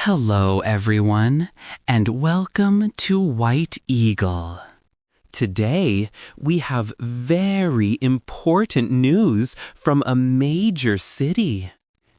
Hello, everyone, and welcome to White Eagle. Today, we have very important news from a major city.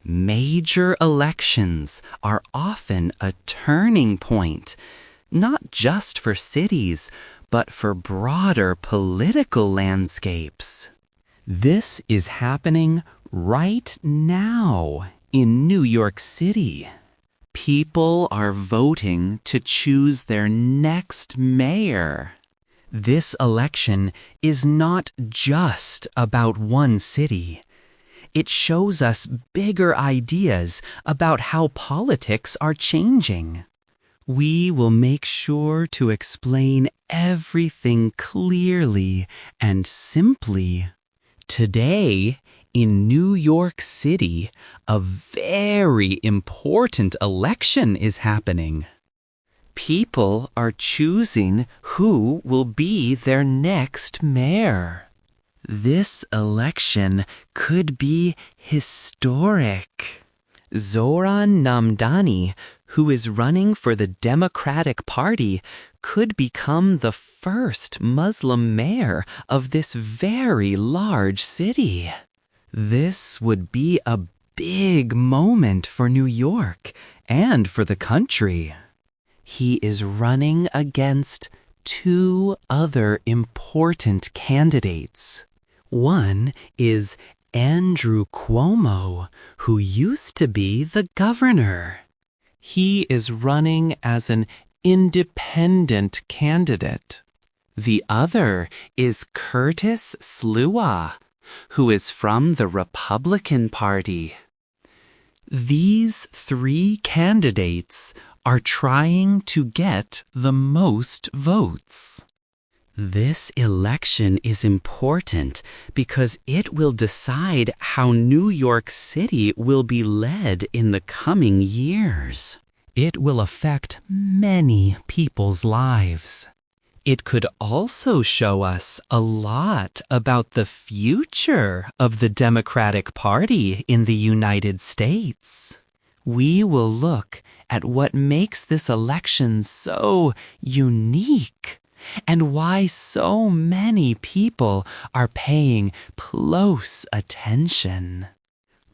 Major elections are often a turning point, not just for cities, but for broader political landscapes. This is happening right now in New York City. People are voting to choose their next mayor. This election is not just about one city. It shows us bigger ideas about how politics are changing. We will make sure to explain everything clearly and simply. Today, in New York City, a very important election is happening. People are choosing who will be their next mayor. This election could be historic. Zohran Namdani, who is running for the Democratic Party, could become the first Muslim mayor of this very large city. This would be a big moment for New York and for the country. He is running against two other important candidates. One is Andrew Cuomo, who used to be the governor. He is running as an independent candidate. The other is Curtis Sliwa, who is from the Republican Party. These three candidates are trying to get the most votes. This election is important because it will decide how New York City will be led in the coming years. It will affect many people's lives. It could also show us a lot about the future of the Democratic Party in the United States. We will look at what makes this election so unique and why so many people are paying close attention.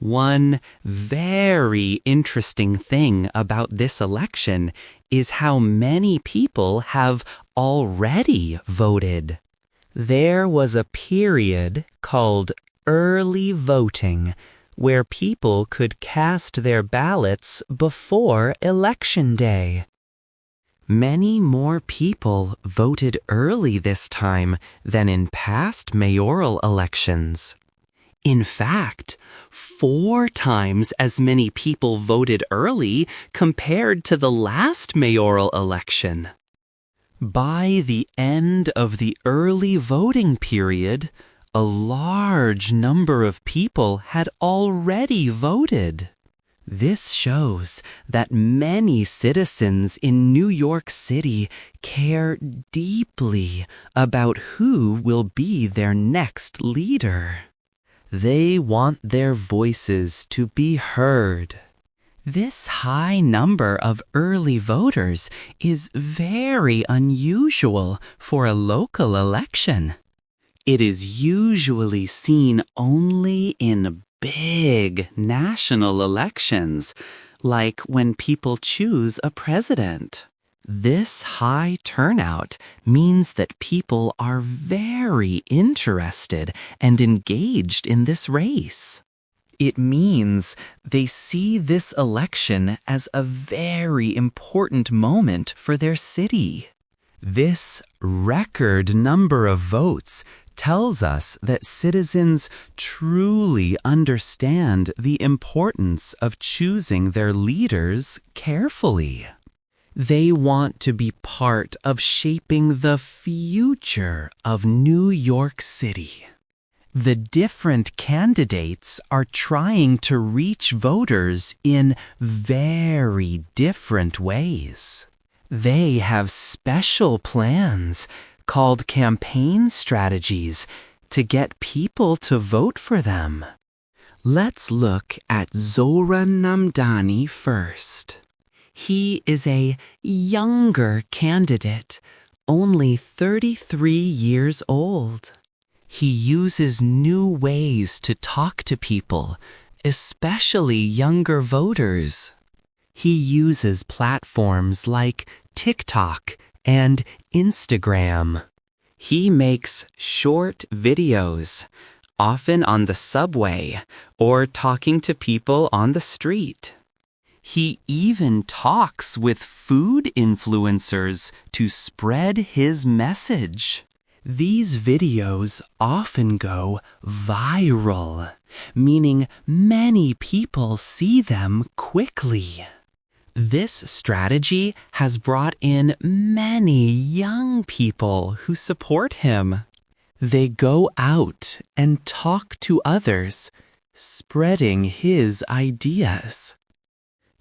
One very interesting thing about this election is how many people have already voted. There was a period called early voting where people could cast their ballots before Election Day. Many more people voted early this time than in past mayoral elections. In fact, 4 times as many people voted early compared to the last mayoral election. By the end of the early voting period, a large number of people had already voted. This shows that many citizens in New York City care deeply about who will be their next leader. They want their voices to be heard. This high number of early voters is very unusual for a local election. It is usually seen only in big national elections, like when people choose a president. This high turnout means that people are very interested and engaged in this race. It means they see this election as a very important moment for their city. This record number of votes tells us that citizens truly understand the importance of choosing their leaders carefully. They want to be part of shaping the future of New York City. The different candidates are trying to reach voters in very different ways. They have special plans called campaign strategies to get people to vote for them. Let's look at Zohran Namdani first. He is a younger candidate, only 33 years old. He uses new ways to talk to people, especially younger voters. He uses platforms like TikTok and Instagram. He makes short videos, often on the subway or talking to people on the street. He even talks with food influencers to spread his message. These videos often go viral, meaning many people see them quickly. This strategy has brought in many young people who support him. They go out and talk to others, spreading his ideas.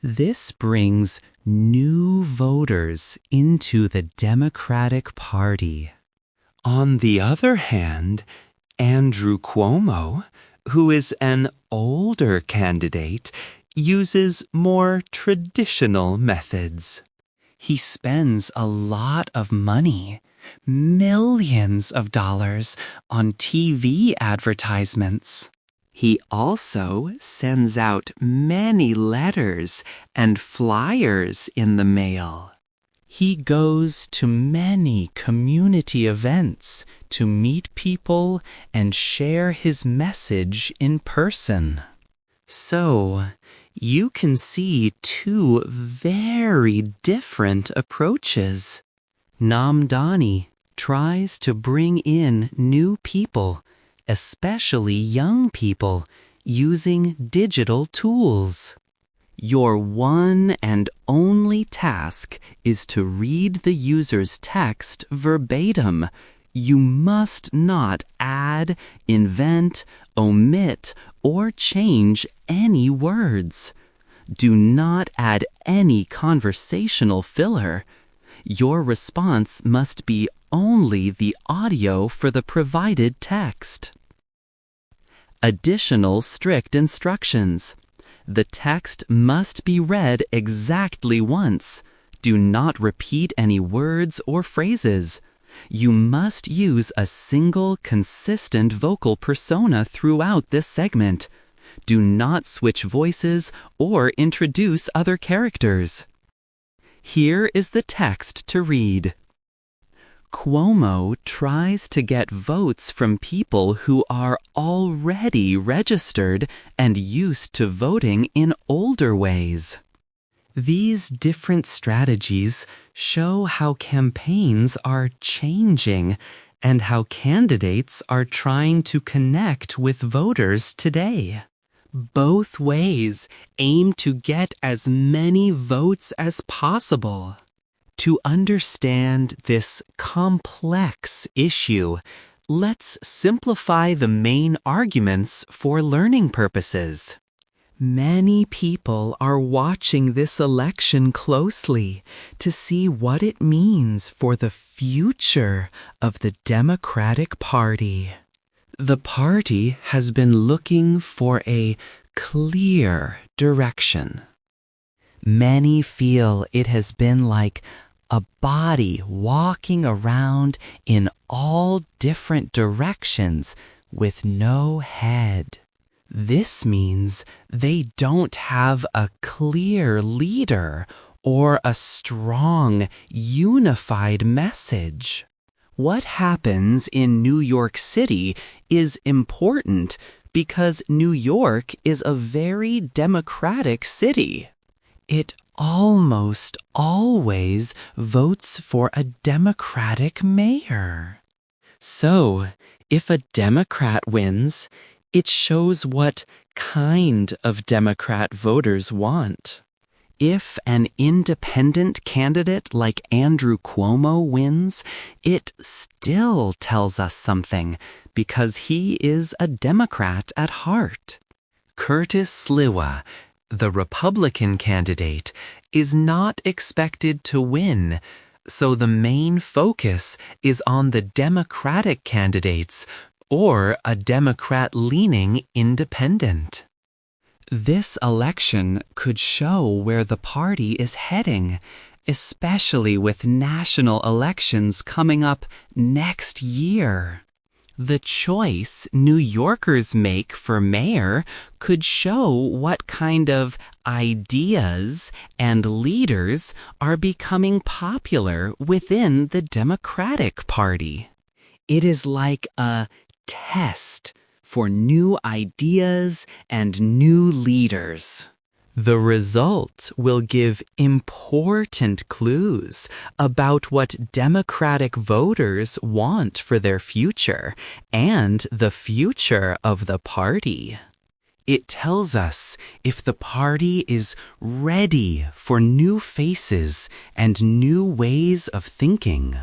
This brings new voters into the Democratic Party. On the other hand, Andrew Cuomo, who is an older candidate, uses more traditional methods. He spends a lot of money, millions of dollars, on TV advertisements. He also sends out many letters and flyers in the mail. He goes to many community events to meet people and share his message in person. So, you can see two very different approaches. Namdani tries to bring in new people, especially young people, using digital tools. Your one and only task is to read the user's text verbatim. You must not add, invent, omit, or change any words. Do not add any conversational filler. Your response must be only the audio for the provided text. Additional strict instructions. The text must be read exactly once. Do not repeat any words or phrases. You must use a single consistent vocal persona throughout this segment. Do not switch voices or introduce other characters. Here is the text to read. Cuomo tries to get votes from people who are already registered and used to voting in older ways. These different strategies show how campaigns are changing and how candidates are trying to connect with voters today. Both ways aim to get as many votes as possible. To understand this complex issue, let's simplify the main arguments for learning purposes. Many people are watching this election closely to see what it means for the future of the Democratic Party. The party has been looking for a clear direction. Many feel it has been like a body walking around in all different directions with no head. This means they don't have a clear leader or a strong, unified message. What happens in New York City is important because New York is a very democratic city. It almost always votes for a Democratic mayor. So, if a Democrat wins, it shows what kind of Democrat voters want. If an independent candidate like Andrew Cuomo wins, it still tells us something because he is a Democrat at heart. Curtis Sliwa, the Republican candidate, is not expected to win, so the main focus is on the Democratic candidates or a Democrat-leaning independent. This election could show where the party is heading, especially with national elections coming up next year. The choice New Yorkers make for mayor could show what kind of ideas and leaders are becoming popular within the Democratic Party. It is like a test for new ideas and new leaders. The result will give important clues about what Democratic voters want for their future and the future of the party. It tells us if the party is ready for new faces and new ways of thinking.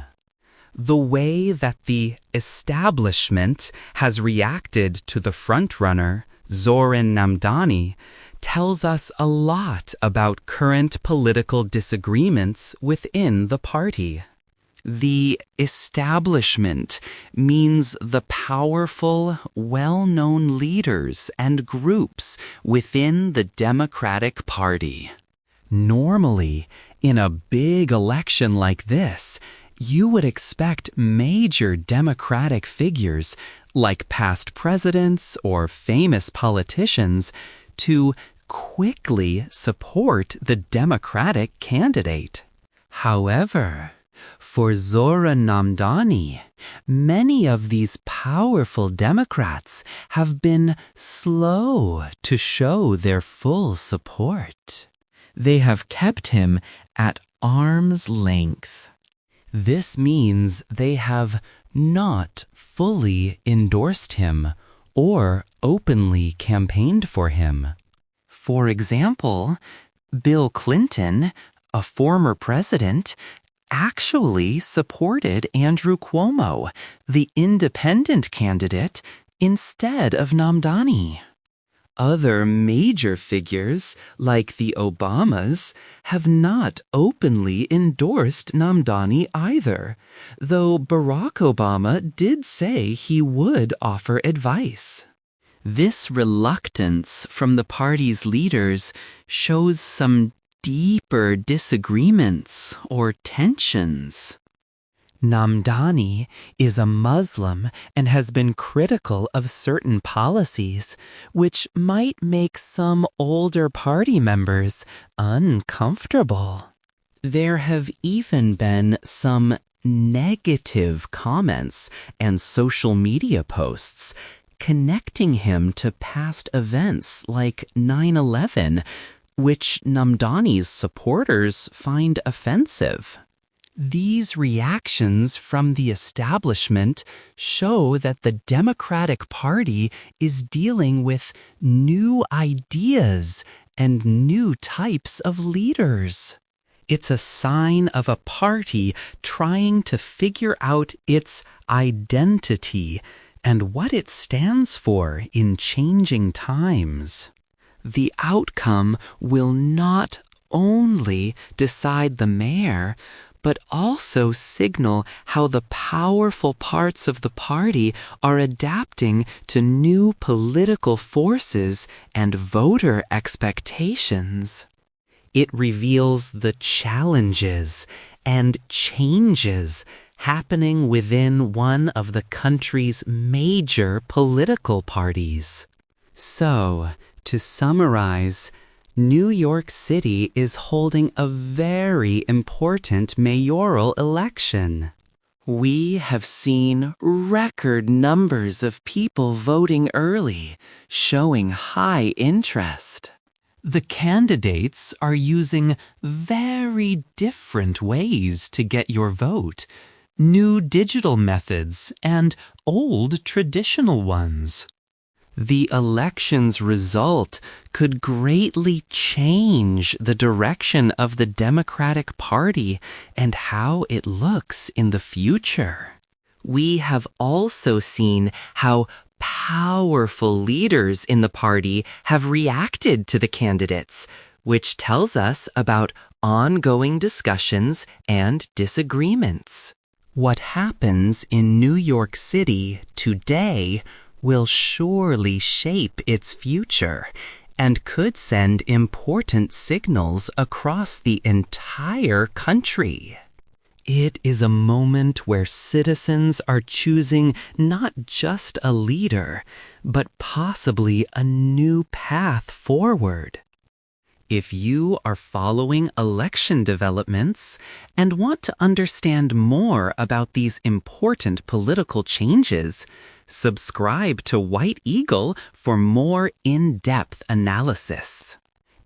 The way that the establishment has reacted to the frontrunner, Zohran Namdani, tells us a lot about current political disagreements within the party. The establishment means the powerful, well-known leaders and groups within the Democratic Party. Normally, in a big election like this, you would expect major Democratic figures, like past presidents or famous politicians, to quickly support the Democratic candidate. However, for Zohran Namdani, many of these powerful Democrats have been slow to show their full support. They have kept him at arm's length. This means they have not fully endorsed him or openly campaigned for him. For example, Bill Clinton, a former president, actually supported Andrew Cuomo, the independent candidate, instead of Namdani. Other major figures, like the Obamas, have not openly endorsed Namdani either, though Barack Obama did say he would offer advice. This reluctance from the party's leaders shows some deeper disagreements or tensions. Namdani is a Muslim and has been critical of certain policies, which might make some older party members uncomfortable. There have even been some negative comments and social media posts connecting him to past events like 9/11, which Namdani's supporters find offensive. These reactions from the establishment show that the Democratic Party is dealing with new ideas and new types of leaders. It's a sign of a party trying to figure out its identity and what it stands for in changing times. The outcome will not only decide the mayor, but also signal how the powerful parts of the party are adapting to new political forces and voter expectations. It reveals the challenges and changes happening within one of the country's major political parties. So, to summarize, New York City is holding a very important mayoral election. We have seen record numbers of people voting early, showing high interest. The candidates are using very different ways to get your vote, new digital methods and old traditional ones. The election's result could greatly change the direction of the Democratic Party and how it looks in the future. We have also seen how powerful leaders in the party have reacted to the candidates, which tells us about ongoing discussions and disagreements. What happens in New York City today will surely shape its future, and could send important signals across the entire country. It is a moment where citizens are choosing not just a leader, but possibly a new path forward. If you are following election developments and want to understand more about these important political changes, subscribe to White Eagle for more in-depth analysis.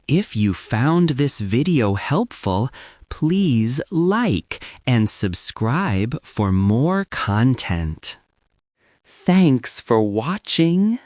If you found this video helpful, please like and subscribe for more content. Thanks for watching.